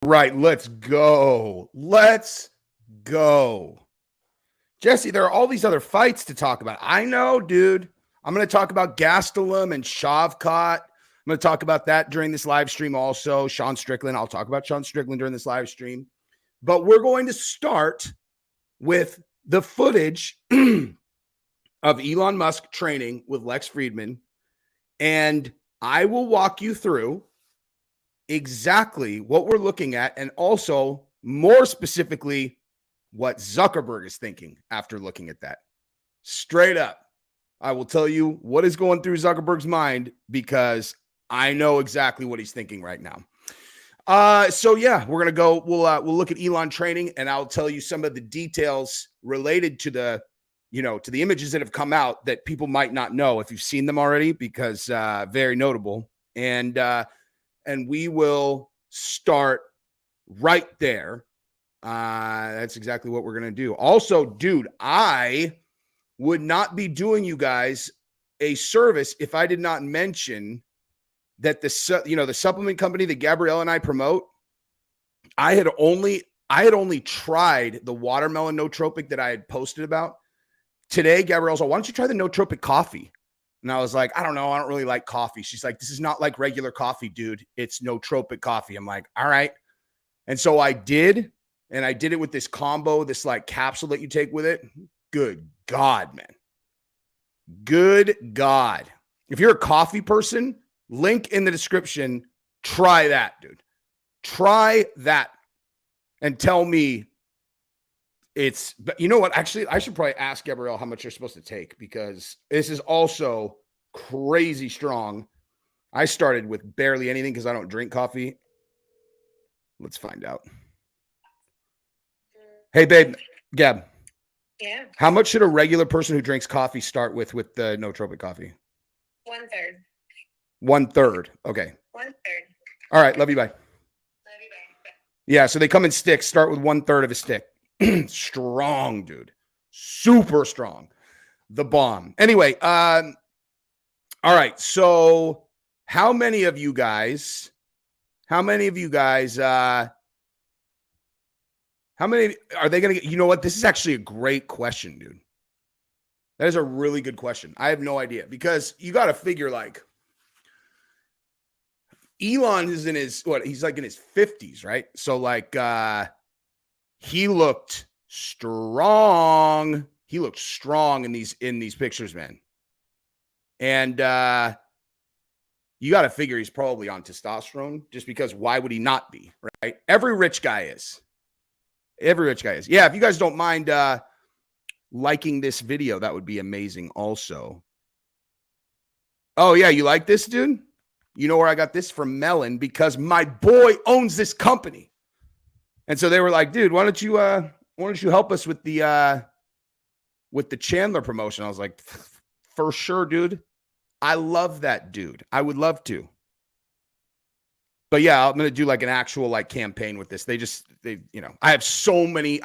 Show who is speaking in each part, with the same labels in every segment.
Speaker 1: Right, let's go. Let's go. Jesse, there are all these other fights to talk about. I know, dude. I'm going to talk about Gastelum and Shavkat. I'm going to talk about that during this live stream also. Sean Strickland. I'll talk about Sean Strickland during this live stream. But we're going to start with the footage of Elon Musk training with Lex Friedman. And I will walk you through exactly what we're looking at, and also more specifically what Zuckerberg is thinking after looking at that. Straight up, I will tell you what is going through Zuckerberg's mind, because I know exactly what he's thinking right now. So yeah, we're gonna go. We'll look at Elon training, and I'll tell you some of the details related to the, to the images that have come out that people might not know if you've seen them already, because very notable. And we will start right there. That's exactly what we're going to do. Also, dude, I would not be doing you guys a service if I did not mention that the supplement company that Gabrielle and I promote, I had only tried the watermelon nootropic that I had posted about. Today, Gabrielle's like, why don't you try the nootropic coffee? And I was like, I don't know. I don't really like coffee. She's like, this is not like regular coffee, dude. It's nootropic coffee. I'm like, all right. And so I did. And I did it with this combo, this like capsule that you take with it. Good God, man. Good God. If you're a coffee person, link in the description. Try that, dude. Try that. And tell me but you know what? Actually, I should probably ask Gabrielle how much you're supposed to take, because this is also crazy strong. I started with barely anything because I don't drink coffee. Let's find out. Hey, babe, Gab.
Speaker 2: Yeah.
Speaker 1: How much should a regular person who drinks coffee start with the nootropic coffee?
Speaker 2: 1/3.
Speaker 1: 1/3. Okay.
Speaker 2: 1/3.
Speaker 1: All right. Love you. Bye.
Speaker 2: Love you, bye.
Speaker 1: Yeah. So they come in sticks. Start with 1/3 of a stick. Strong, dude. Super strong. The bomb. Anyway, all right. So how many of you guys are they going to get? You know what? This is actually a great question, dude. That is a really good question. I have no idea, because you got to figure, like, Elon is in his, he's like in his 50s, right? So like, he looked strong. He looked strong in these pictures, man. And you got to figure he's probably on testosterone, just because why would he not be, right? Every rich guy is. Yeah, if you guys don't mind liking this video, that would be amazing also. Oh, yeah, you like this, dude? You know where I got this from? Melon, because my boy owns this company. And so they were like, dude, why don't you help us with the Chandler promotion? I was like, for sure, dude. I love that dude. I would love to. But yeah, I'm going to do like an actual like campaign with this. I have so many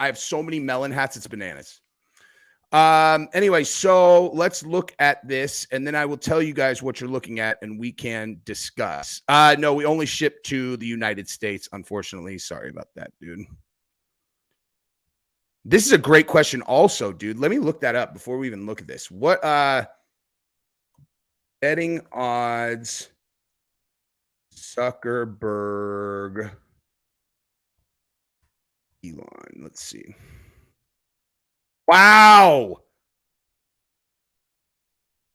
Speaker 1: melon hats. It's bananas. Anyway, so let's look at this, and then I will tell you guys what you're looking at, and we can discuss. No, we only ship to the United States, unfortunately. Sorry about that, dude. This is a great question also, dude. Let me look that up before we even look at this. What betting odds Zuckerberg Elon? Let's see. Wow.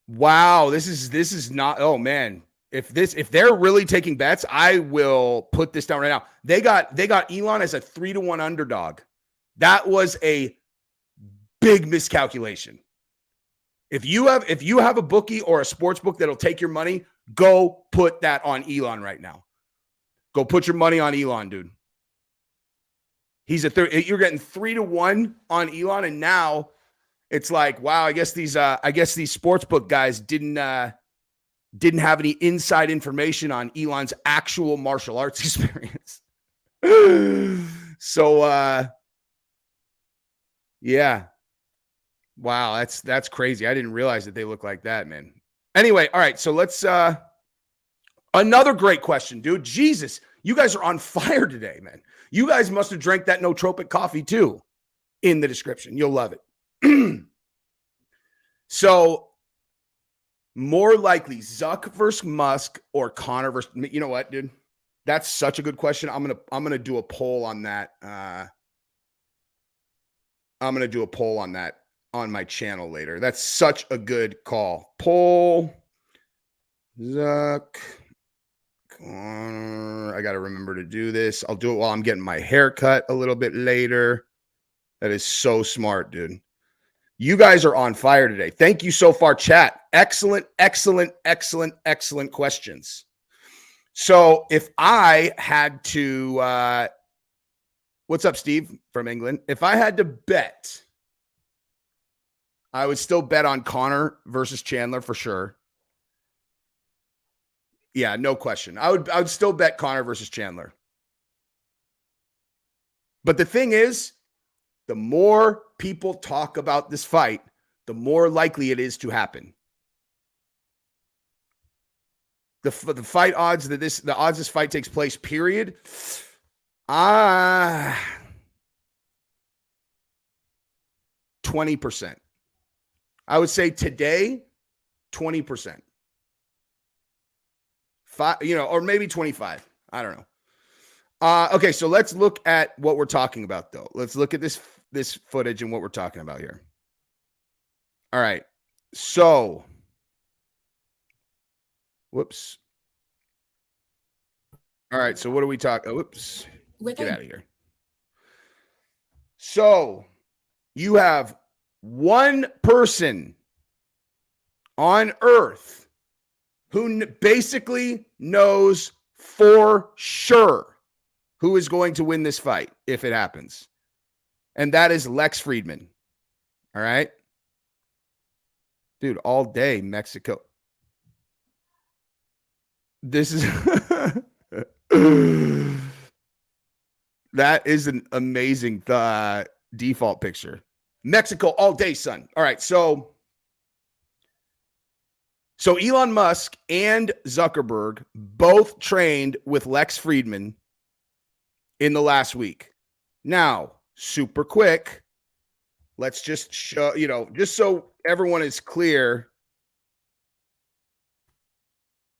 Speaker 1: This is not, oh man. If they're really taking bets, I will put this down right now. They got Elon as a 3-1 underdog. That was a big miscalculation. If you have a bookie or a sports book that'll take your money, go put that on Elon right now. Go put your money on Elon, dude. He's you're getting 3-1 on Elon, and now it's like, wow, I guess these sportsbook guys didn't have any inside information on Elon's actual martial arts experience. So yeah. Wow, that's crazy. I didn't realize that they look like that, man. Anyway, all right, so let's another great question, dude. Jesus, You guys are on fire today, man. You guys must have drank that nootropic coffee too in the description. You'll love it. So more likely Zuck versus Musk or Connor versus, you know what, dude? That's such a good question. I'm going to do a poll on that. I'm going to do a poll on that on my channel later. That's such a good call. Poll Zuck Connor. I got to remember to do this. I'll do it while I'm getting my hair cut a little bit later. That is so smart, dude. You guys are on fire today. Thank you so far, chat. Excellent, excellent, excellent, excellent questions. So if I had to, what's up, Steve from England? If I had to bet, I would still bet on Connor versus Chandler for sure. Yeah, no question. I would still bet Connor versus Chandler. But the thing is, the more people talk about this fight, the more likely it is to happen. The fight odds that the odds this fight takes place, period. 20%. I would say today, 20%. Or maybe 25. I don't know. Okay, so let's look at what we're talking about, though. Let's look at this footage and what we're talking about here. All right. So, whoops. All right, so what are we talking? Whoops. Get out of here. So, you have one person on Earth who basically knows for sure who is going to win this fight if it happens. And that is Lex Friedman. All right. Dude, all day, Mexico. This is that is an amazing default picture. Mexico all day, son. All right. So Elon Musk and Zuckerberg both trained with Lex Friedman in the last week. Now, super quick, let's just show, just so everyone is clear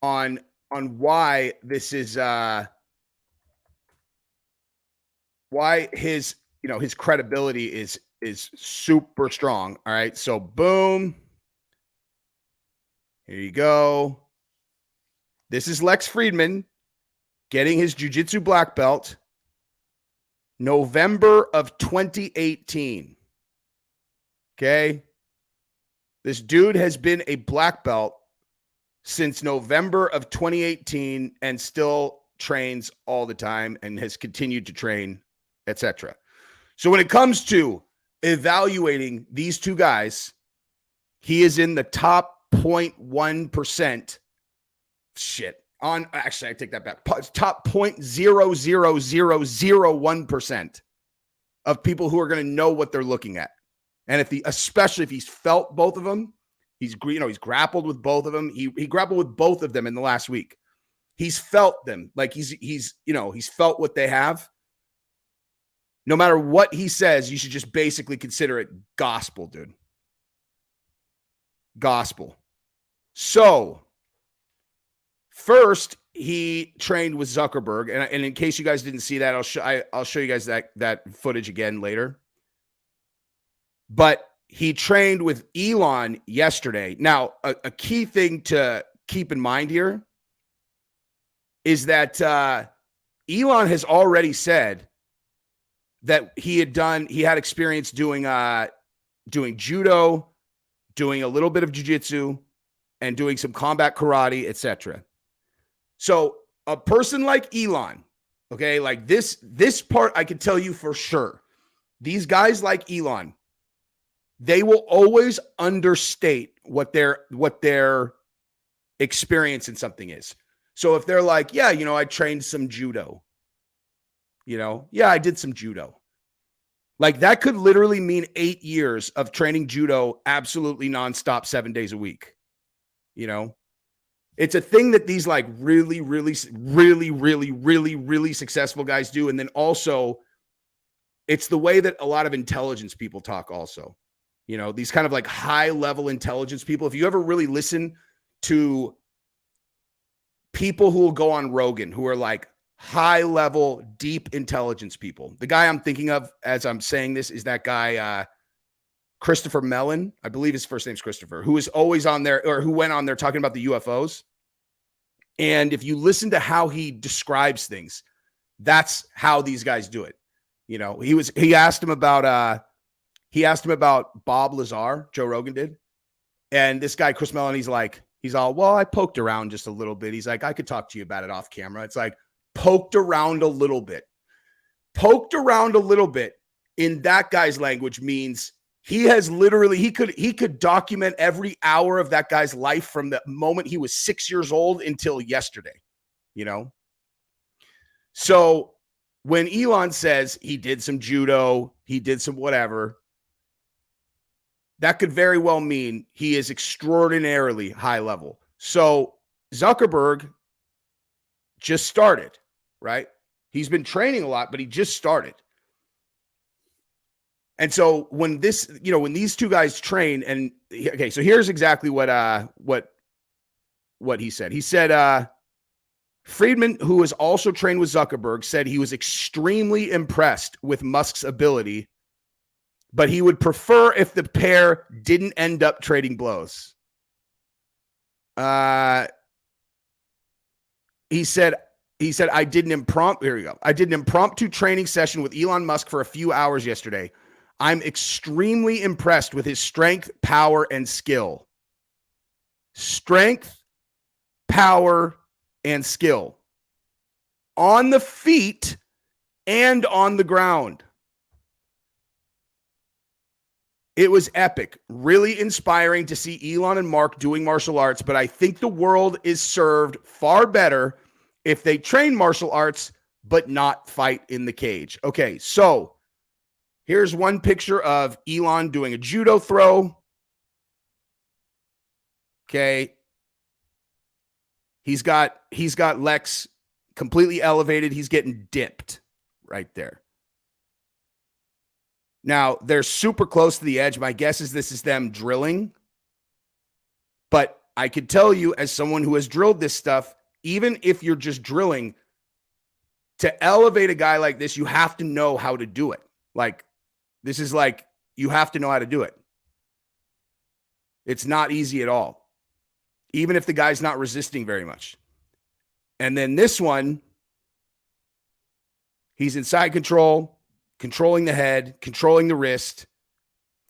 Speaker 1: on why this is why his credibility is super strong. All right. So boom. Here you go. This is Lex Friedman getting his jiu-jitsu black belt November of 2018. Okay. This dude has been a black belt since November of 2018 and still trains all the time and has continued to train, etc. So when it comes to evaluating these two guys, he is in the top 0.1%. Actually, I take that back. Top 0.00001% of people who are going to know what they're looking at. And especially if he's felt both of them, he's grappled with both of them. He grappled with both of them in the last week. He's felt them. Like he's felt what they have. No matter what he says, you should just basically consider it gospel, dude. Gospel. So first, he trained with Zuckerberg, and in case you guys didn't see that, I'll show you guys that footage again later. But he trained with Elon yesterday. Now, a key thing to keep in mind here is that Elon has already said that he had experience doing judo, doing a little bit of jiu-jitsu, and doing some combat karate, etc. So a person like Elon, okay, like this part I can tell you for sure. These guys like Elon, they will always understate what their experience in something is. So if they're like, yeah, I trained some judo, I did some judo. Like that could literally mean 8 years of training judo absolutely nonstop, 7 days a week. It's a thing that these like really, really, really, really, really, really successful guys do. And then also it's the way that a lot of intelligence people talk also. You know, these kind of like high level intelligence people. If you ever really listen to people who will go on Rogan, who are like high level, deep intelligence people. The guy I'm thinking of as I'm saying this is that guy, Christopher Mellon. I believe his first name's Christopher, who is always on there, or who went on there talking about the UFOs. And if you listen to how he describes things, that's how these guys do it. You know, he asked him about Bob Lazar, Joe Rogan did. And this guy, Chris Mellon, he's all, well, I poked around just a little bit. He's like, I could talk to you about it off camera. It's like, poked around a little bit. Poked around a little bit in that guy's language means he has literally, he could document every hour of that guy's life from the moment he was 6 years old until yesterday, you know? So when Elon says he did some judo, he did some whatever, that could very well mean he is extraordinarily high level. So Zuckerberg just started, right? He's been training a lot, but he just started. And so when these two guys train, and okay, so here's exactly what he said. He said, Friedman, who has also trained with Zuckerberg, said he was extremely impressed with Musk's ability, but he would prefer if the pair didn't end up trading blows. He said, I did an impromptu training session with Elon Musk for a few hours yesterday. I'm extremely impressed with his strength, power, and skill. Strength, power, and skill. On the feet and on the ground. It was epic, really inspiring to see Elon and Mark doing martial arts, but I think the world is served far better if they train martial arts, but not fight in the cage. Okay, so here's one picture of Elon doing a judo throw. Okay. He's got Lex completely elevated. He's getting dipped right there. Now, they're super close to the edge. My guess is this is them drilling. But I could tell you, as someone who has drilled this stuff, even if you're just drilling, to elevate a guy like this, you have to know how to do it. Like, this is like, you have to know how to do it. It's not easy at all, even if the guy's not resisting very much. And then this one, he's in side control, controlling the head, controlling the wrist.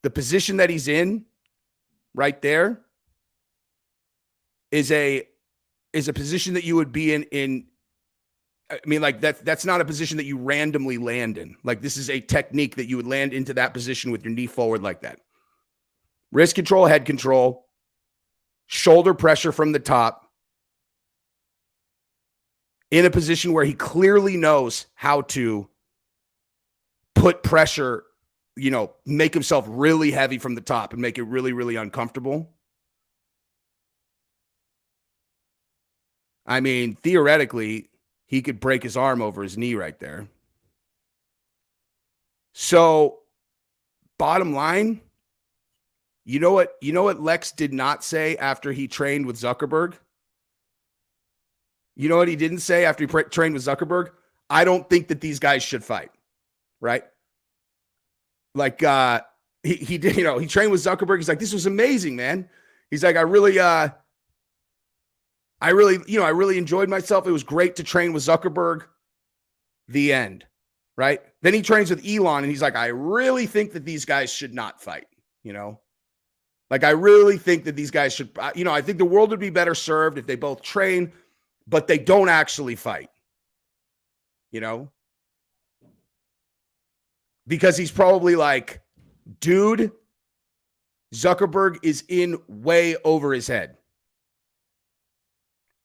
Speaker 1: The position that he's in right there is a position that you would be in. I mean, like that's not a position that you randomly land in. Like, this is a technique that you would land into that position with your knee forward like that. Wrist control, head control, shoulder pressure from the top, in a position where he clearly knows how to put pressure, make himself really heavy from the top and make it really, really uncomfortable. I mean, theoretically, he could break his arm over his knee right there. So, bottom line, you know what Lex did not say after he trained with Zuckerberg? You know what he didn't say after he trained with Zuckerberg? I don't think that these guys should fight, right? Like, he did, he trained with Zuckerberg. He's like, this was amazing, man. He's like, I really enjoyed myself. It was great to train with Zuckerberg. The end, right? Then he trains with Elon, and he's like, I really think that these guys should not fight, Like, I really think that these guys should, I think the world would be better served if they both train, but they don't actually fight, Because he's probably like, dude, Zuckerberg is in way over his head.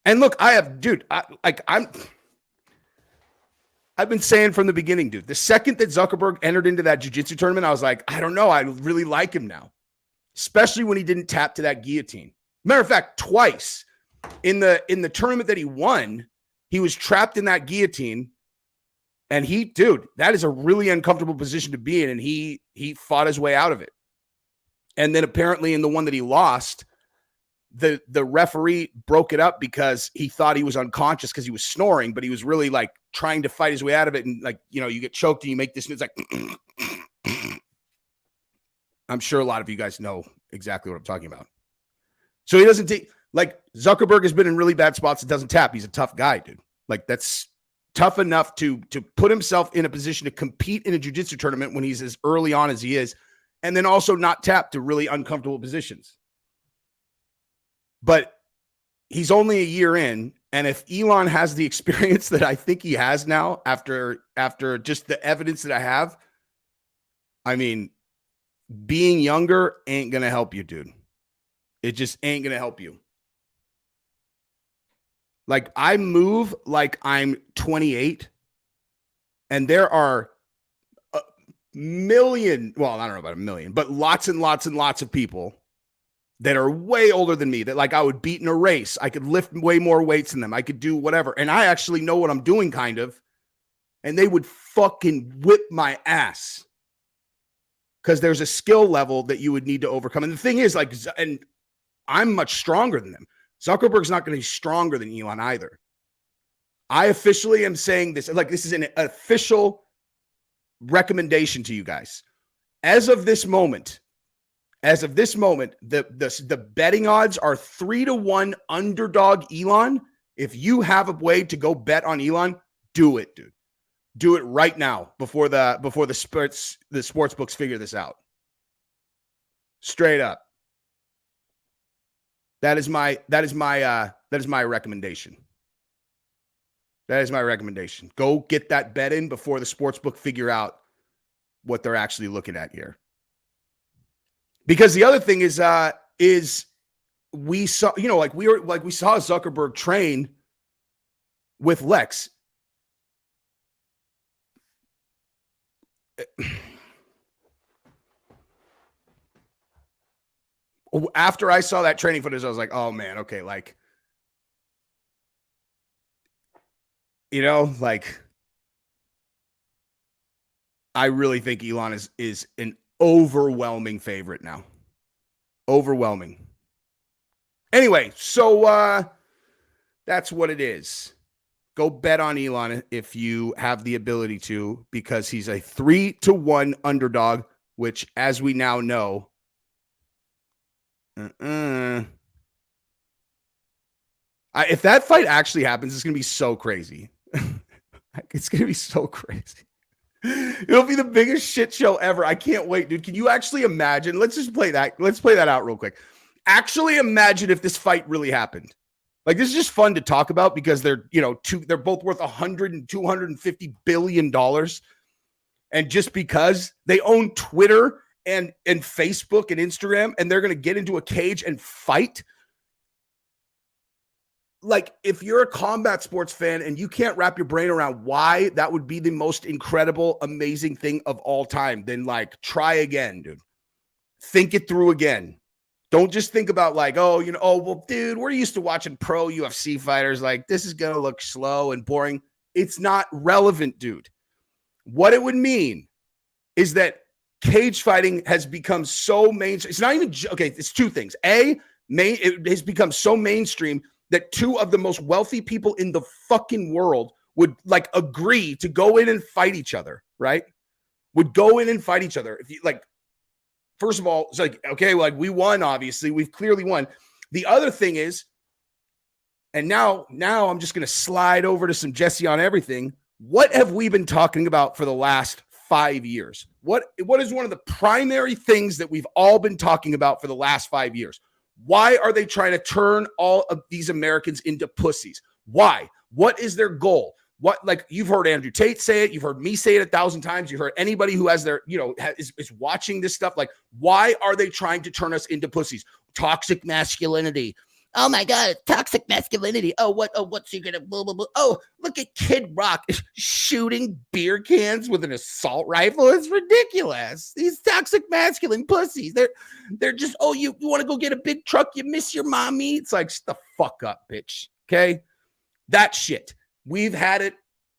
Speaker 1: And look, I've been saying from the beginning, dude, the second that Zuckerberg entered into that jiu-jitsu tournament, I was like, I don't know. I really like him now, especially when he didn't tap to that guillotine. Matter of fact, twice. in the tournament that he won, he was trapped in that guillotine. And that is a really uncomfortable position to be in. And he fought his way out of it. And then apparently in the one that he lost, the referee broke it up because he thought he was unconscious because he was snoring, but he was really like trying to fight his way out of it. And like, you get choked and you make this, and it's like, I'm sure a lot of you guys know exactly what I'm talking about. So he doesn't take, like, Zuckerberg has been in really bad spots and doesn't tap. He's a tough guy, dude. Like, that's tough enough to put himself in a position to compete in a jiu-jitsu tournament when he's as early on as he is, and then also not tap to really uncomfortable positions. But he's only a year in, and if Elon has the experience that I think he has now, after just the evidence that I have, I mean, being younger ain't going to help you, dude. It just ain't going to help you. Like, I move like I'm 28, and there are a million, well, I don't know about a million, but lots and lots and lots of people that are way older than me that, like, I would beat in a race. I could lift way more weights than them. I could do whatever. And I actually know what I'm doing, kind of. And they would fucking whip my ass because there's a skill level that you would need to overcome. And the thing is, like, and I'm much stronger than them. Zuckerberg's not going to be stronger than Elon either. I officially am saying this, like, this is an official recommendation to you guys. As of this moment, the betting odds are 3-1 underdog Elon. If you have a way to go bet on Elon, do it, dude. Do it right now before the sports books figure this out. Straight up. That is my recommendation. That is my recommendation. Go get that bet in before the sportsbook figure out what they're actually looking at here. Because the other thing is we saw, we saw Zuckerberg train with Lex. After I saw that training footage, I was like, oh man, okay, like, like, I really think Elon is an overwhelming favorite now. Overwhelming. Anyway, so that's what it is. Go bet on Elon if you have the ability to, because he's a 3-1 underdog, which, as we now know, if that fight actually happens, it's going to be so crazy. It's going to be so crazy. It'll be the biggest shit show ever. I can't wait, dude. Can you actually imagine? Let's just play that. Let's play that out real quick. Actually imagine if this fight really happened. Like, this is just fun to talk about because they're both worth $100 and $250 billion. And just because they own Twitter and Facebook and Instagram, and they're going to get into a cage and fight. Like, if you're a combat sports fan and you can't wrap your brain around why that would be the most incredible, amazing thing of all time, then, like, try again, dude. Think it through again. Don't just think about, like, well, dude, we're used to watching pro UFC fighters. Like, this is going to look slow and boring. It's not relevant, dude. What it would mean is that cage fighting has become so mainstream. It's not even, okay, it's two things. It has become so mainstream that two of the most wealthy people in the fucking world would, like, agree to go in and fight each other, right? Would go in and fight each other. If you, like, first of all, it's like, okay, like, we won, obviously. We've clearly won. The other thing is, and now I'm just going to slide over to some Jesse on everything. What have we been talking about for the last 5 years? What is one of the primary things that we've all been talking about for the last 5 years? Why are they trying to turn all of these Americans into pussies? Why? What is their goal? What, like, you've heard Andrew Tate say it. You've heard me say it 1,000 times. You've heard anybody who has their, is watching this stuff. Like, why are they trying to turn us into pussies? Toxic masculinity. Oh my God, toxic masculinity. What's he gonna blah, blah, blah. Oh, look at Kid Rock shooting beer cans with an assault rifle. It's ridiculous. These toxic masculine pussies. They're just, oh, you want to go get a big truck, you miss your mommy. It's like, shut the fuck up, bitch. Okay. That shit. We've had it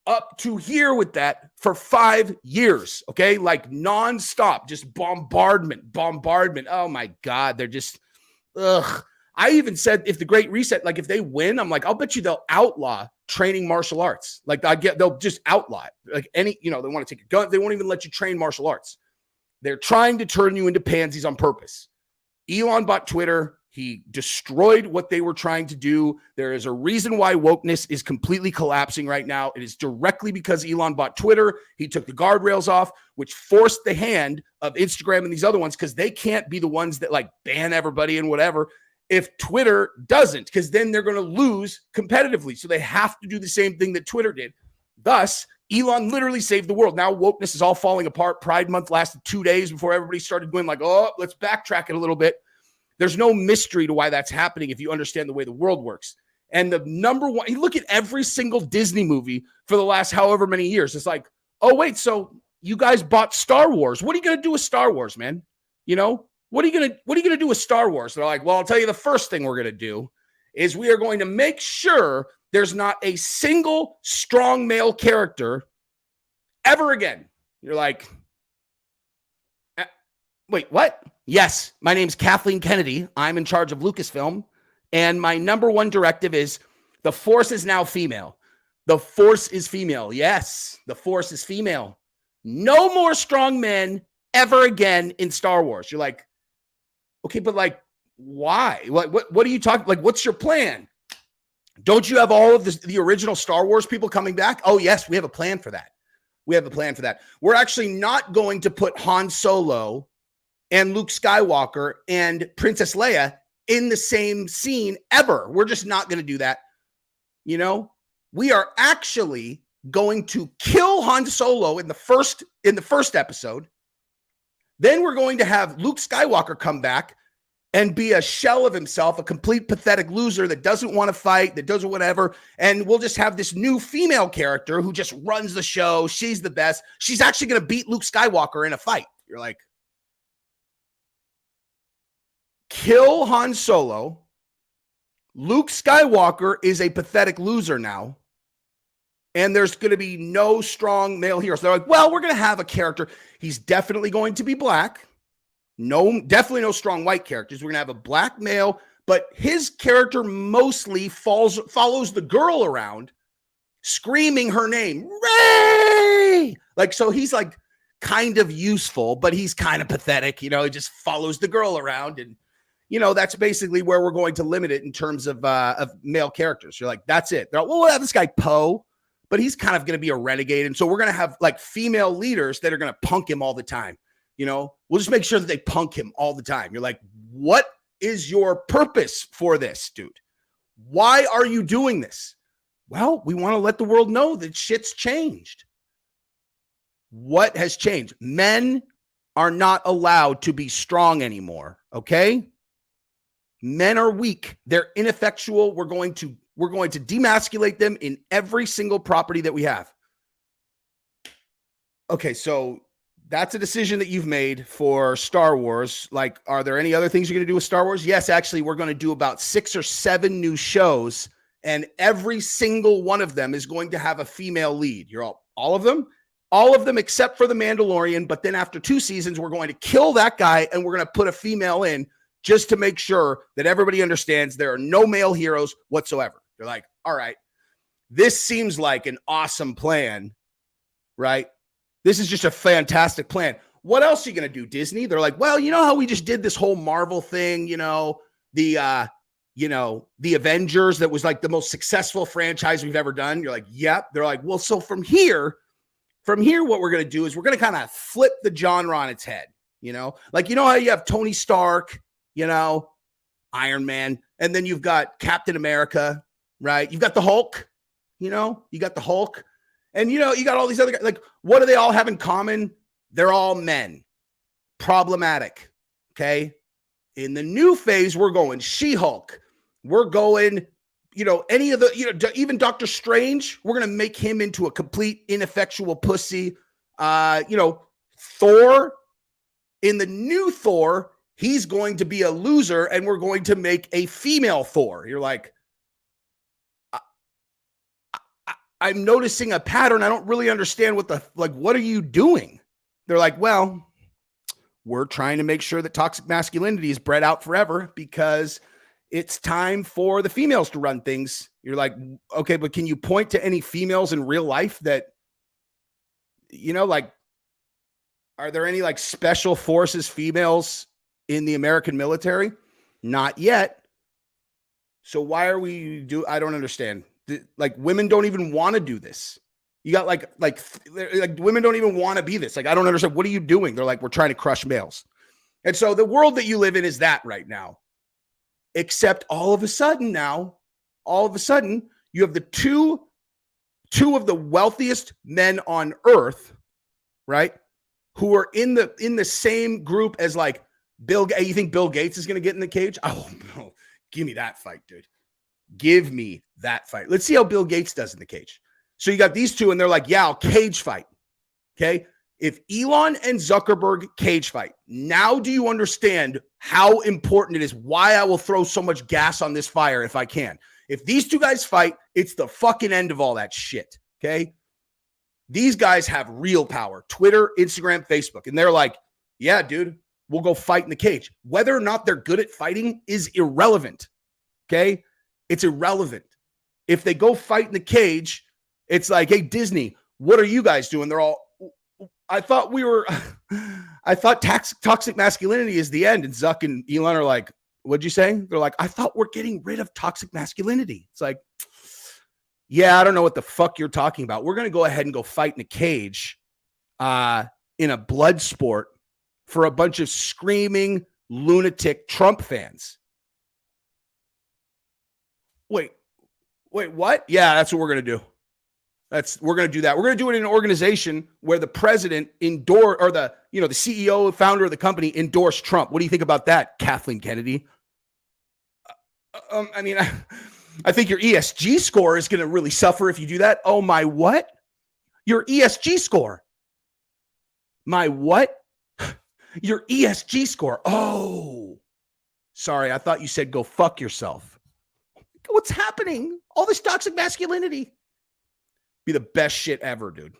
Speaker 1: up to here with that for 5 years. Okay. Like nonstop, just bombardment. Oh my God. They're just, ugh. I even said if the Great Reset, like if they win, I'm like, I'll bet you they'll outlaw training martial arts. Like they'll just outlaw it. Like any, they want to take a gun. They won't even let you train martial arts. They're trying to turn you into pansies on purpose. Elon bought Twitter. He destroyed what they were trying to do. There is a reason why wokeness is completely collapsing right now. It is directly because Elon bought Twitter. He took the guardrails off, which forced the hand of Instagram and these other ones because they can't be the ones that like ban everybody and whatever. If Twitter doesn't, because then they're going to lose competitively. So they have to do the same thing that Twitter did. Thus, Elon literally saved the world. Now wokeness is all falling apart. Pride Month lasted 2 days before everybody started going like, oh, let's backtrack it a little bit. There's no mystery to why that's happening if you understand the way the world works. And the number one, you look at every single Disney movie for the last however many years. It's like, oh, wait, so you guys bought Star Wars. What are you going to do with Star Wars, man? What are you gonna do with Star Wars? They're like, well, I'll tell you the first thing we're gonna do is we are going to make sure there's not a single strong male character ever again. You're like, wait, what? Yes, my name's Kathleen Kennedy. I'm in charge of Lucasfilm, and my number one directive is the Force is now female. The Force is female. Yes, the Force is female. No more strong men ever again in Star Wars. You're like, okay, but like, why? What are you talking? Like, what's your plan? Don't you have all of the original Star Wars people coming back? Oh, yes, we have a plan for that. We're actually not going to put Han Solo and Luke Skywalker and Princess Leia in the same scene ever. We're just not going to do that. We are actually going to kill Han Solo in the first episode. Then we're going to have Luke Skywalker come back and be a shell of himself, a complete pathetic loser that doesn't want to fight, that doesn't whatever. And we'll just have this new female character who just runs the show. She's the best. She's actually going to beat Luke Skywalker in a fight. You're like, kill Han Solo. Luke Skywalker is a pathetic loser now. And there's going to be no strong male heroes. They're like, well, we're going to have a character. He's definitely going to be black. Definitely no strong white characters. We're going to have a black male, but his character mostly follows the girl around, screaming her name, Rey! Like, so he's like kind of useful, but he's kind of pathetic. He just follows the girl around. And, that's basically where we're going to limit it in terms of male characters. You're like, that's it. They're like, well, we'll have this guy Poe, but he's kind of going to be a renegade. And so we're going to have like female leaders that are going to punk him all the time. We'll just make sure that they punk him all the time. You're like, what is your purpose for this, dude? Why are you doing this? Well, we want to let the world know that shit's changed. What has changed? Men are not allowed to be strong anymore. Okay. Men are weak. They're ineffectual. We're going to demasculate them in every single property that we have. Okay, so that's a decision that you've made for Star Wars. Like, are there any other things you're going to do with Star Wars? Yes, actually, we're going to do about 6 or 7 new shows, and every single one of them is going to have a female lead. You're all of them except for The Mandalorian. But then after 2 seasons, we're going to kill that guy, and we're going to put a female in just to make sure that everybody understands there are no male heroes whatsoever. You're like, all right, this seems like an awesome plan, right? This is just a fantastic plan. What else are you going to do, Disney? They're like, well, you know how we just did this whole Marvel thing, the Avengers, that was like the most successful franchise we've ever done. You're like, yep. They're like, well, so from here, what we're going to do is we're going to kind of flip the genre on its head, like, how you have Tony Stark, Iron Man, and then you've got Captain America, right? You've got the Hulk, and you got all these other guys. Like, what do they all have in common? They're all men. Problematic. Okay. In the new phase, we're going She-Hulk. we're going, any of the, even Doctor Strange, we're going to make him into a complete ineffectual pussy. Thor, in the new Thor, he's going to be a loser and we're going to make a female Thor. You're like, I'm noticing a pattern. I don't really understand what are you doing? They're like, well, we're trying to make sure that toxic masculinity is bred out forever because it's time for the females to run things. You're like, okay, but can you point to any females in real life that, are there any like special forces females in the American military? Not yet. So why are I don't understand. Like women don't even want to do this. You got like women don't even want to be this. Like, I don't understand. What are you doing? They're like, we're trying to crush males. And so the world that you live in is that right now, except all of a sudden, you have the two of the wealthiest men on earth, right? Who are in the same group as like Bill. You think Bill Gates is going to get in the cage? Oh, no. Give me that fight, dude. Give me that fight. Let's see how Bill Gates does in the cage. So you got these two and they're like, yeah, I'll cage fight. Okay. If Elon and Zuckerberg cage fight, now do you understand how important it is? Why I will throw so much gas on this fire if I can. If these two guys fight, it's the fucking end of all that shit. Okay. These guys have real power. Twitter, Instagram, Facebook. And they're like, yeah, dude, we'll go fight in the cage. Whether or not they're good at fighting is irrelevant. Okay. It's irrelevant. If they go fight in the cage, it's like, hey, Disney, what are you guys doing? They're all, I thought toxic masculinity is the end. And Zuck and Elon are like, what'd you say? They're like, I thought we're getting rid of toxic masculinity. It's like, yeah, I don't know what the fuck you're talking about. We're going to go ahead and go fight in a cage in a blood sport for a bunch of screaming lunatic Trump fans. Wait, what? Yeah, that's what we're going to do. We're going to do that. We're going to do it in an organization where the president endorsed, or the CEO, founder of the company endorsed Trump. What do you think about that, Kathleen Kennedy? I think your ESG score is going to really suffer if you do that. Oh, my what? Your ESG score. My what? Your ESG score. Oh, sorry. I thought you said go fuck yourself. What's happening? All this toxic masculinity. Be the best shit ever, dude.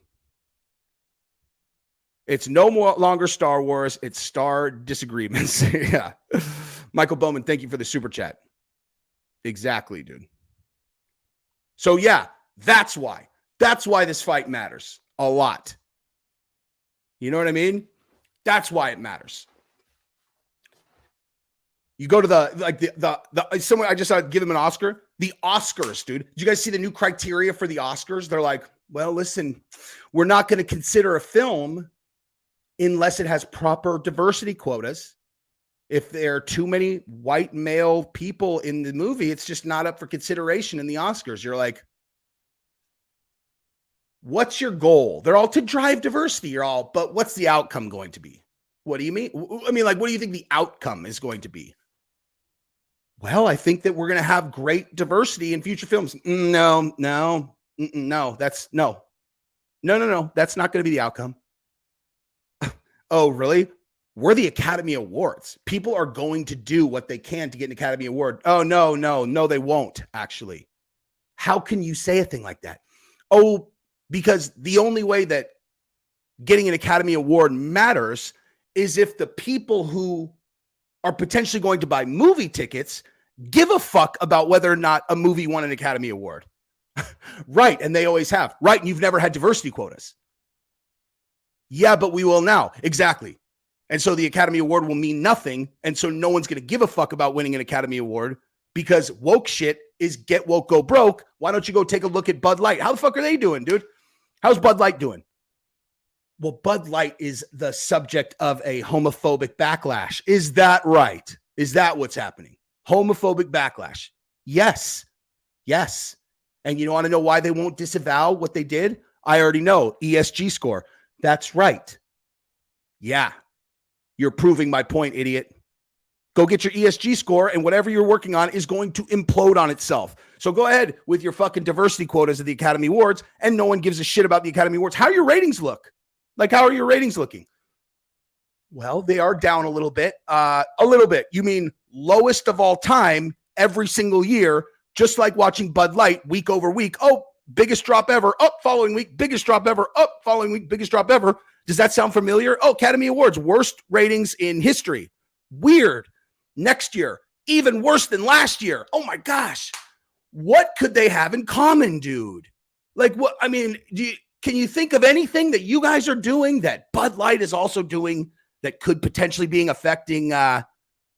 Speaker 1: It's no longer Star Wars. It's Star Disagreements. Yeah. Michael Bowman, thank you for the super chat. Exactly, dude. So yeah, that's why this fight matters a lot. You know what I mean? That's why it matters. You go to someone, I just thought I'd give them an Oscar. The Oscars, dude. Did you guys see the new criteria for the Oscars? They're like, well, listen, we're not going to consider a film unless it has proper diversity quotas. If there are too many white male people in the movie, it's just not up for consideration in the Oscars. You're like, what's your goal? They're all to drive diversity. But what's the outcome going to be? What do you mean? I mean, like, what do you think the outcome is going to be? Well, I think that we're going to have great diversity in future films. No. That's no. That's not going to be the outcome. Oh, really? We're the Academy Awards. People are going to do what they can to get an Academy Award. Oh, no, they won't, actually. How can you say a thing like that? Oh, because the only way that getting an Academy Award matters is if the people who are potentially going to buy movie tickets give a fuck about whether or not a movie won an Academy Award. Right, and they always have. Right, and you've never had diversity quotas. Yeah, but we will now. Exactly. And so the Academy Award will mean nothing. And so no one's going to give a fuck about winning an Academy Award because woke shit is get woke, go broke. Why don't you go take a look at Bud Light? How the fuck are they doing, dude? How's Bud Light doing? Well, Bud Light is the subject of a homophobic backlash. Is that right? Is that what's happening? Homophobic backlash. Yes. And you want to know why they won't disavow what they did? I already know. ESG score. That's right. Yeah. You're proving my point, idiot. Go get your ESG score, and whatever you're working on is going to implode on itself. So go ahead with your fucking diversity quotas at the Academy Awards, and no one gives a shit about the Academy Awards. How do your ratings look? Like, how are your ratings looking? Well, they are down a little bit. A little bit. You mean lowest of all time every single year, just like watching Bud Light week over week. Oh, biggest drop ever. Up following week, biggest drop ever. Up following week, biggest drop ever. Does that sound familiar? Oh, Academy Awards, worst ratings in history. Weird. Next year, even worse than last year. Oh my gosh. What could they have in common, dude? Like, what? I mean, can you think of anything that you guys are doing that Bud Light is also doing that could potentially be affecting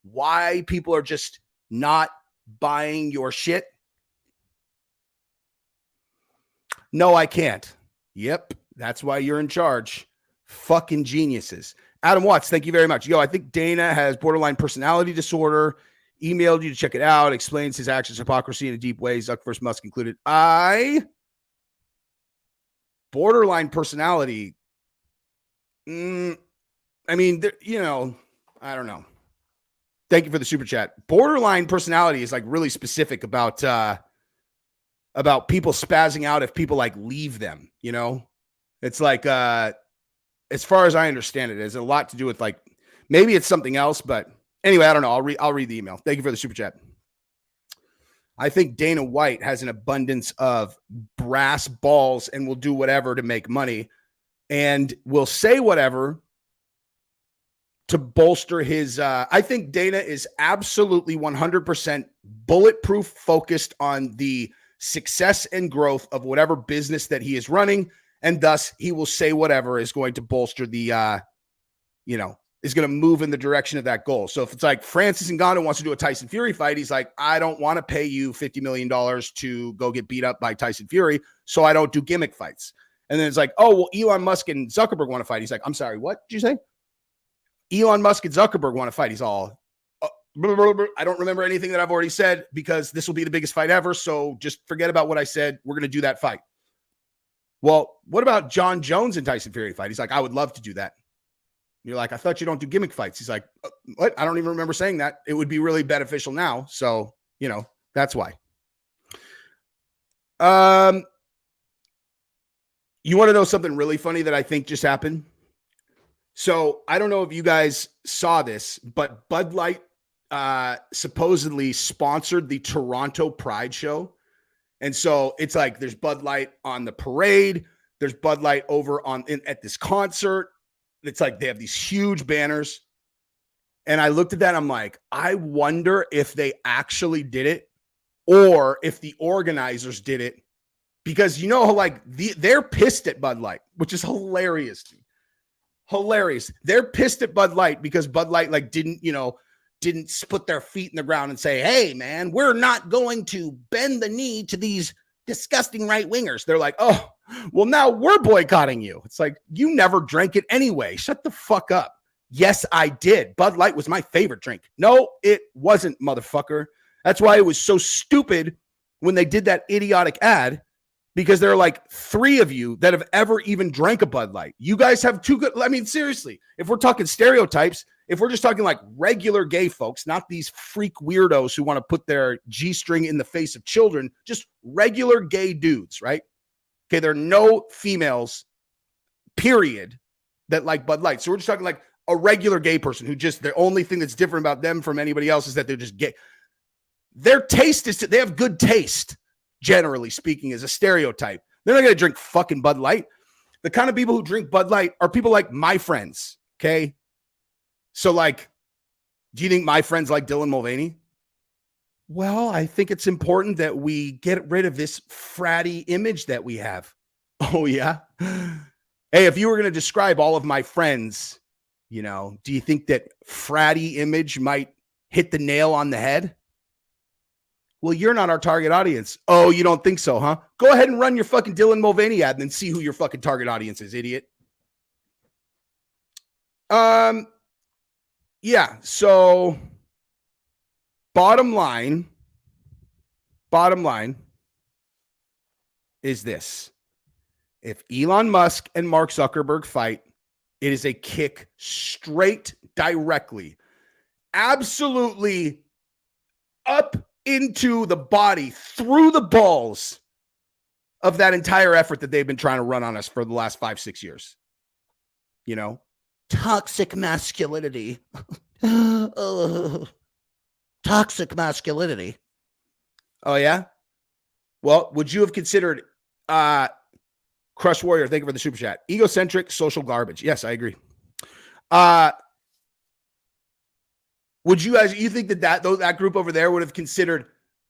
Speaker 1: why people are just not buying your shit? No, I can't. Yep, that's why you're in charge. Fucking geniuses. Adam Watts, thank you very much. Yo, I think Dana has borderline personality disorder. Emailed you to check it out. Explains his actions, hypocrisy in a deep way. Zuck vs. Musk included. Borderline personality. I mean, you know, I don't know. Thank you for the super chat. Borderline personality is like really specific about people spazzing out if people like leave them, you know? It's like, as far as I understand it, has a lot to do with like, maybe it's something else, but anyway, I don't know. I'll read the email. Thank you for the super chat. I think Dana White has an abundance of brass balls and will do whatever to make money and will say whatever to bolster his, I think Dana is absolutely 100% bulletproof focused on the success and growth of whatever business that he is running. And thus he will say whatever is going to bolster the, is going to move in the direction of that goal. So if it's like Francis Ngannou wants to do a Tyson Fury fight, he's like, I don't want to pay you $50 million to go get beat up by Tyson Fury, so I don't do gimmick fights. And then it's like, oh, well, Elon Musk and Zuckerberg want to fight. He's like, I'm sorry, what did you say? Elon Musk and Zuckerberg want to fight. He's all, I don't remember anything that I've already said because this will be the biggest fight ever, so just forget about what I said. We're going to do that fight. Well, what about John Jones and Tyson Fury fight? He's like, I would love to do that. You're like, I thought you don't do gimmick fights. He's like, what? I don't even remember saying that. It would be really beneficial now. So, that's why. You want to know something really funny that I think just happened? So I don't know if you guys saw this, but Bud Light supposedly sponsored the Toronto Pride show. And so it's like there's Bud Light on the parade. There's Bud Light over at this concert. It's like they have these huge banners. And I looked at that. And I'm like, I wonder if they actually did it or if the organizers did it. Because they're pissed at Bud Light, which is hilarious to me. Hilarious. They're pissed at Bud Light because Bud Light didn't put their feet in the ground and say, hey, man, we're not going to bend the knee to these disgusting right wingers. They're like, oh, well, now we're boycotting you. It's like, you never drank it anyway. Shut the fuck up. Yes, I did. Bud Light was my favorite drink. No, it wasn't, motherfucker. That's why it was so stupid when they did that idiotic ad, because there are like 3 of you that have ever even drank a Bud Light. You guys have too good. I mean, seriously, if we're talking stereotypes, if we're just talking like regular gay folks, not these freak weirdos who want to put their G-string in the face of children, just regular gay dudes, right? Okay, there are no females, period, that like Bud Light. So we're just talking like a regular gay person who just, the only thing that's different about them from anybody else is that they're just gay. Their taste is, they have good taste, generally speaking, as a stereotype. They're not going to drink fucking Bud Light. The kind of people who drink Bud Light are people like my friends, okay? So, like, do you think my friends like Dylan Mulvaney? Well, I think it's important that we get rid of this fratty image that we have. Oh, yeah? Hey, if you were going to describe all of my friends, do you think that fratty image might hit the nail on the head? Well, you're not our target audience. Oh, you don't think so, huh? Go ahead and run your fucking Dylan Mulvaney ad and then see who your fucking target audience is, idiot. Yeah, so bottom line is this. If Elon Musk and Mark Zuckerberg fight, it is a kick straight directly absolutely up into the body, through the balls of that entire effort that they've been trying to run on us for the last 5-6 years. You know, toxic masculinity. Toxic masculinity. Oh, yeah? Well, would you have considered Crush Warrior? Thank you for the super chat. Egocentric social garbage. Yes, I agree. Would you guys, you think that group over there would have considered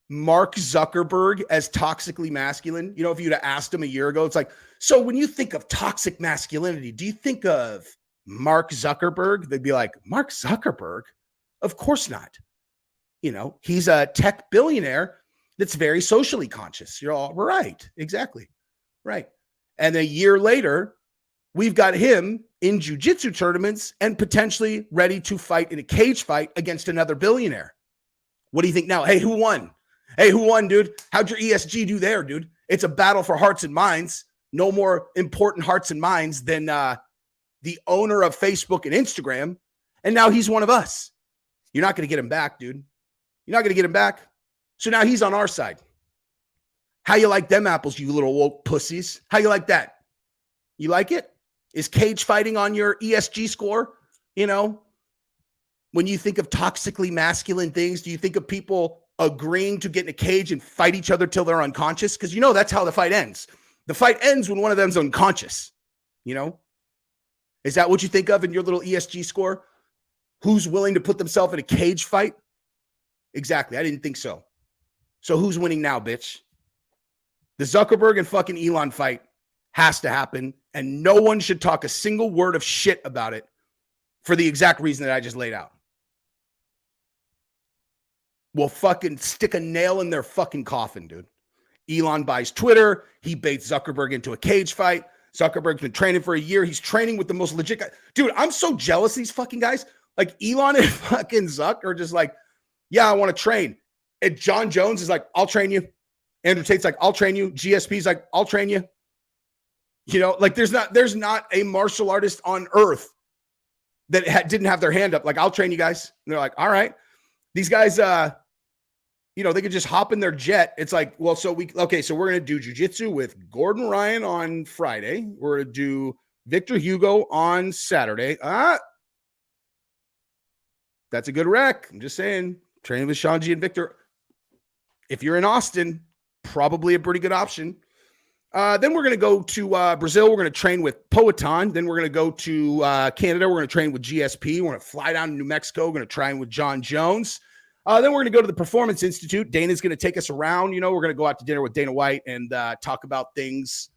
Speaker 1: Mark Zuckerberg as toxically masculine? You know, if you'd have asked him a year ago, it's like, so when you think of toxic masculinity, do you think of Mark Zuckerberg? They'd be like, Mark Zuckerberg? Of course not. You know, he's a tech billionaire that's very socially conscious. You're all right. Exactly. Right. And a year later, we've got him in jiu-jitsu tournaments and potentially ready to fight in a cage fight against another billionaire. What do you think now? Hey, who won? Hey, who won, dude? How'd your ESG do there, dude? It's a battle for hearts and minds. No more important hearts and minds than the owner of Facebook and Instagram. And now he's one of us. You're not going to get him back, dude. You're not going to get him back. So now he's on our side. How you like them apples, you little woke pussies? How you like that? You like it? Is cage fighting on your ESG score? You know, when you think of toxically masculine things, do you think of people agreeing to get in a cage and fight each other till they're unconscious? Because you know that's how the fight ends. The fight ends when one of them's unconscious. You know? Is that what you think of in your little ESG score? Who's willing to put themselves in a cage fight? Exactly. I didn't think so. So who's winning now, bitch? The Zuckerberg and fucking Elon fight has to happen, and no one should talk a single word of shit about it for the exact reason that I just laid out. We'll fucking stick a nail in their fucking coffin, dude. Elon buys Twitter. He baits Zuckerberg into a cage fight. Zuckerberg's been training for a year. He's training with the most legit guy. Dude, I'm so jealous of these fucking guys. Like Elon and fucking Zuck are just like, yeah, I want to train. And John Jones is like, I'll train you. Andrew Tate's like, I'll train you. GSP's like, I'll train you. You know, like there's not a martial artist on earth that didn't have their hand up. Like, I'll train you guys. And they're like, all right. These guys, you know, they could just hop in their jet. It's like, well, so we're going to do jiu-jitsu with Gordon Ryan on Friday. We're going to do Victor Hugo on Saturday. That's a good rec. I'm just saying, training with Shanji and Victor. If you're in Austin, probably a pretty good option. Then we're going to go to Brazil. We're going to train with Poetan. Then we're going to go to Canada. We're going to train with GSP. We're going to fly down to New Mexico. We're going to train with John Jones. Then we're going to go to the Performance Institute. Dana's going to take us around. You know, we're going to go out to dinner with Dana White and talk about things.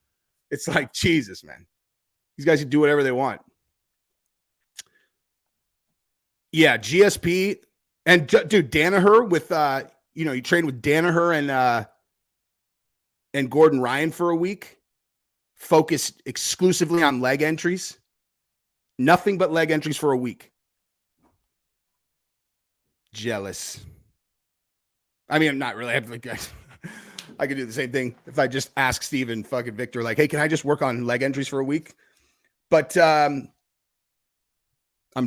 Speaker 1: It's like, Jesus, man. These guys can do whatever they want. Yeah, GSP. And, dude, Danaher with, you know, you train with Danaher and Gordon Ryan for a week, focused exclusively on leg entries. Nothing but leg entries for a week. Jealous. I mean, I'm not really. I could do the same thing if I just ask Steve and fucking Victor, like, hey, can I just work on leg entries for a week? But I'm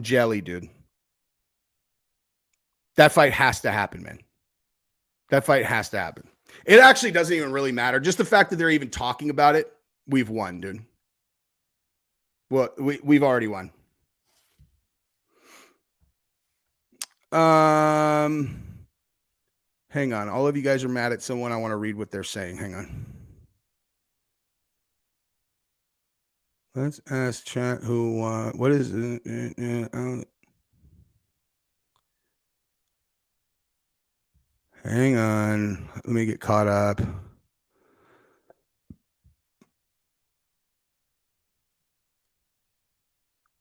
Speaker 1: jelly, dude. That fight has to happen, man. That fight has to happen. It actually doesn't even really matter. Just the fact that they're even talking about it, we've won, dude. Well, we've already won. Hang on. All of you guys are mad at someone. I want to read what they're saying. Hang on. Let's ask chat who, what is it? Hang on. Let me get caught up.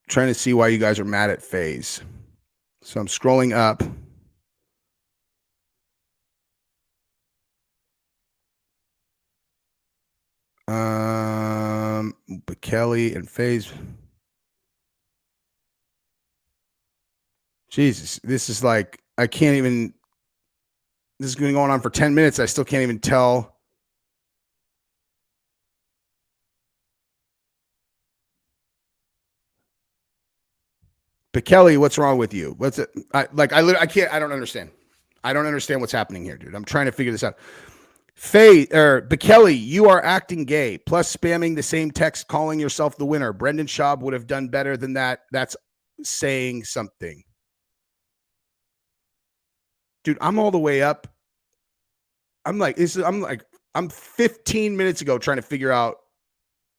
Speaker 1: Trying to see why you guys are mad at FaZe. So I'm scrolling up. But Kelly and FaZe. Jesus, this is like, I can't even. This is going on for 10 minutes. I still can't even tell. But Kelly, what's wrong with you? What's it? I don't understand. I don't understand what's happening here, dude. I'm trying to figure this out. Kelly, you are acting gay, plus spamming the same text, calling yourself the winner. Brendan Schaub would have done better than that. That's saying something. Dude, I'm all the way up. I'm 15 minutes ago trying to figure out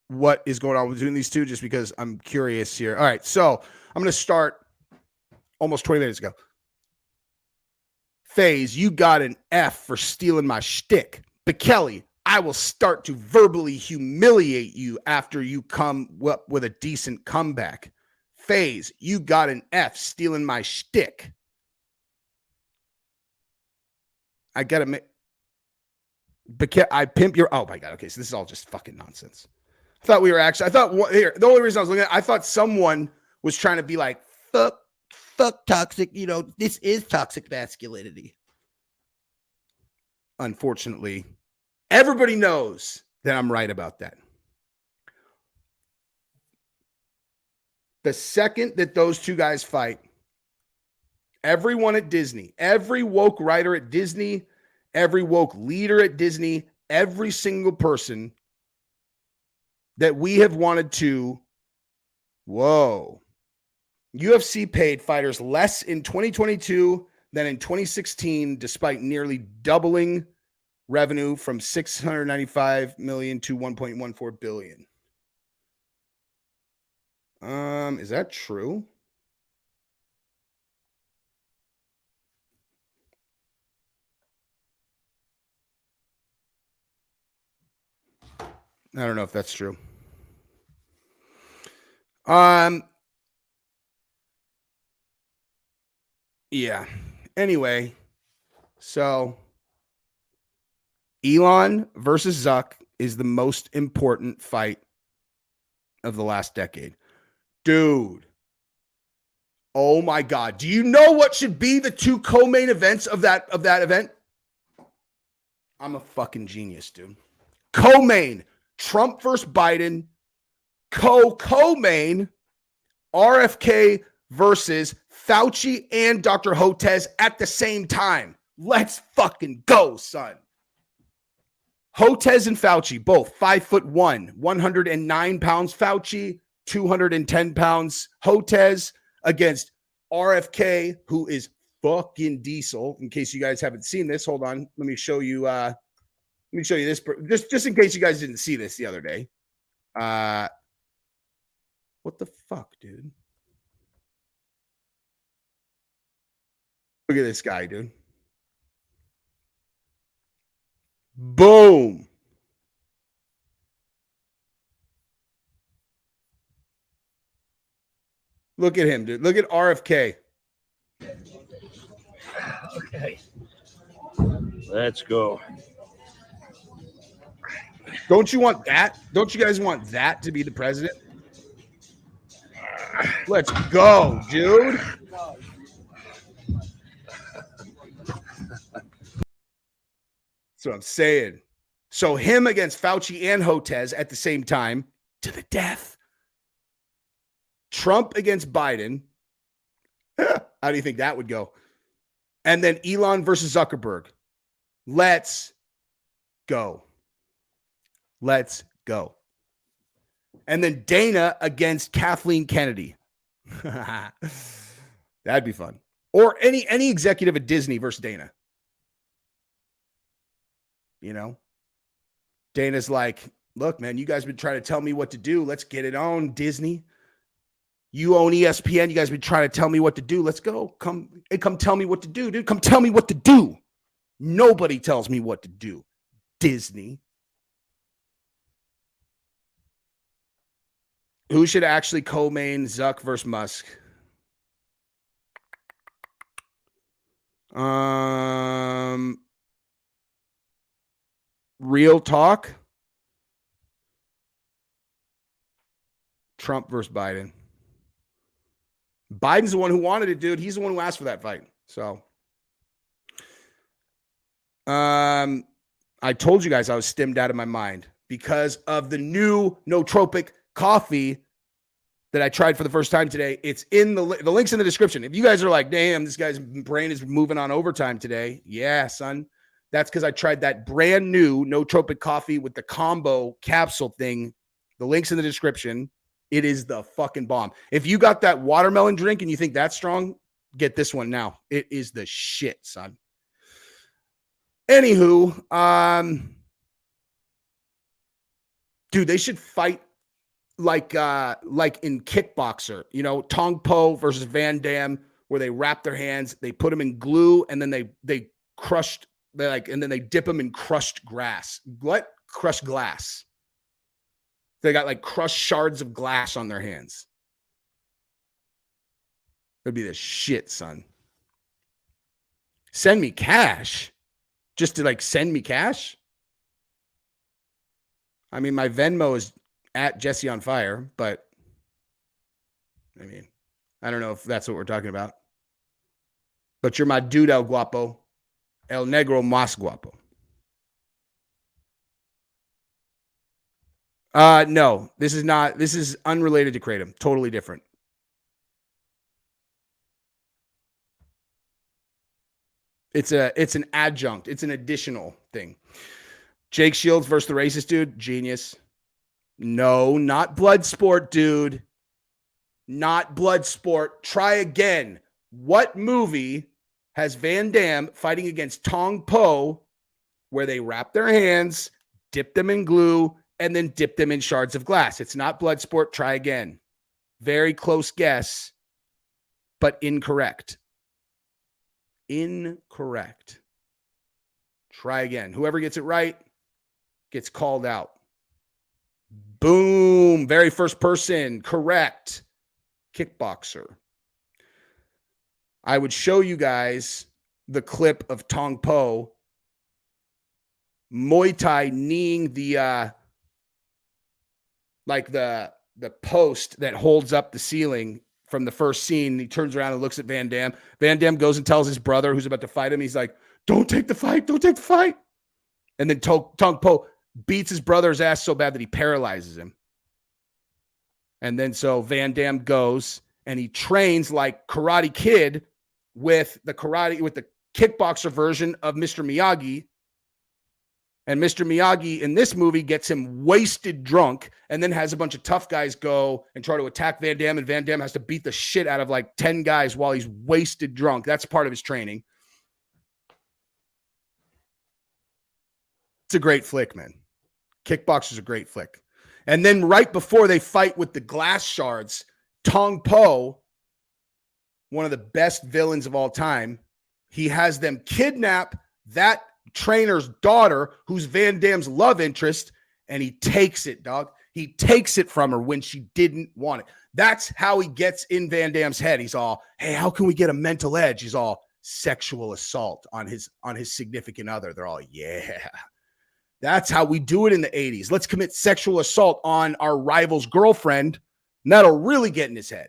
Speaker 1: what is going on between these two just because I'm curious here. All right, so I'm going to start almost 20 minutes ago. FaZe, you got an F for stealing my shtick. But Kelly, I will start to verbally humiliate you after you come up with a decent comeback. FaZe, you got an F stealing my shtick. I got to make... I pimp your... Oh, my God. Okay, so this is all just fucking nonsense. I thought the only reason I was looking at it, I thought someone was trying to be like, fuck toxic, this is toxic masculinity. Unfortunately, everybody knows that I'm right about that. The second that those two guys fight, everyone at Disney, every woke writer at Disney, every woke leader at Disney, every single person that we have wanted to, UFC paid fighters less in 2022 than in 2016, despite nearly doubling revenue from $695 million to $1.14 billion. Is that true? I don't know if that's true. Yeah. Anyway, so Elon versus Zuck is the most important fight of the last decade. Dude. Oh my God. Do you know what should be the two co-main events of that event? I'm a fucking genius, dude. Co-main, Trump versus Biden. Co-main, RFK versus Fauci and Dr. Hotez at the same time. Let's fucking go, son. Hotez and Fauci, both 5'1", 109 pounds. Fauci, 210 pounds. Hotez against RFK, who is fucking diesel. In case you guys haven't seen this, hold on. Let me show you. This just in case you guys didn't see this the other day. What the fuck, dude? Look at this guy, dude. Boom. Look at him, dude. Look at RFK.
Speaker 3: Okay. Let's go.
Speaker 1: Don't you want that? Don't you guys want that to be the president? Let's go, dude. That's what I'm saying. So him against Fauci and Hotez at the same time, to the death. Trump against Biden. How do you think that would go? And then Elon versus Zuckerberg. Let's go. Let's go. And then Dana against Kathleen Kennedy. That'd be fun. Or any executive at Disney versus Dana. You know? Dana's like, look, man, you guys been trying to tell me what to do. Let's get it on, Disney. You own ESPN. You guys been trying to tell me what to do. Let's go. Come tell me what to do, dude. Come tell me what to do. Nobody tells me what to do. Disney. Who should actually co-main Zuck versus Musk? Real talk. Trump versus Biden. Biden's the one who wanted it, dude. He's the one who asked for that fight. So, I told you guys I was stimmed out of my mind because of the new nootropic coffee that I tried for the first time today. It's in the link's in the description. If you guys are like, damn, this guy's brain is moving on overtime today. Yeah, son. That's because I tried that brand new nootropic coffee with the combo capsule thing. The link's in the description. It is the fucking bomb. If you got that watermelon drink and you think that's strong, get this one now. It is the shit, son. Anywho, dude, they should fight like in Kickboxer, you know, Tong Po versus Van Damme, where they wrap their hands, they put them in glue, and then they and then they dip them in crushed grass. What? Crushed glass. They got like crushed shards of glass on their hands. That'd be the shit, son. Send me cash. Just to like send me cash. I mean, my Venmo is at Jesse on Fire, but I mean, I don't know if that's what we're talking about. But you're my dude, El Guapo. El Negro Mas Guapo. No, this is unrelated to Kratom. Totally different. It's an adjunct. It's an additional thing. Jake Shields versus the racist dude. Genius. No, not Bloodsport, dude. Not Bloodsport. Try again. What movie has Van Damme fighting against Tong Po where they wrap their hands, dip them in glue, and then dip them in shards of glass? It's not Bloodsport. Try again. Very close guess, but incorrect. Incorrect. Try again. Whoever gets it right gets called out. Boom. Very first person. Correct. Kickboxer. I would show you guys the clip of Tong Po Muay Thai kneeing the post that holds up the ceiling from the first scene. He turns around and looks at Van Damme. Van Damme goes and tells his brother who's about to fight him. He's like, don't take the fight. Don't take the fight. And then Tong Po beats his brother's ass so bad that he paralyzes him. And then so Van Damme goes and he trains like Karate Kid with the kickboxer version of Mr. Miyagi. And Mr. Miyagi in this movie gets him wasted drunk and then has a bunch of tough guys go and try to attack Van Damme. And Van Damme has to beat the shit out of like 10 guys while he's wasted drunk. That's part of his training. It's a great flick, man. Kickboxer's a great flick. And then right before they fight with the glass shards, Tong Po, one of the best villains of all time, he has them kidnap that trainer's daughter, who's Van Damme's love interest, and he takes it, dog. He takes it from her when she didn't want it. That's how he gets in Van Damme's head. He's all, hey, how can we get a mental edge? He's all sexual assault on his significant other. They're all, yeah. That's how we do it in the 80s. Let's commit sexual assault on our rival's girlfriend, and that'll really get in his head.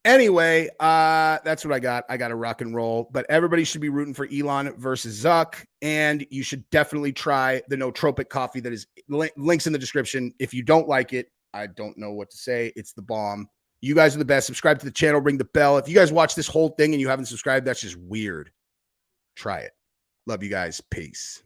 Speaker 1: Anyway, that's what I got. I got to rock and roll, but everybody should be rooting for Elon versus Zuck, and you should definitely try the nootropic coffee that is links in the description. If you don't like it, I don't know what to say. It's the bomb. You guys are the best. Subscribe to the channel, ring the bell. If you guys watch this whole thing and you haven't subscribed, that's just weird. Try it. Love you guys. Peace.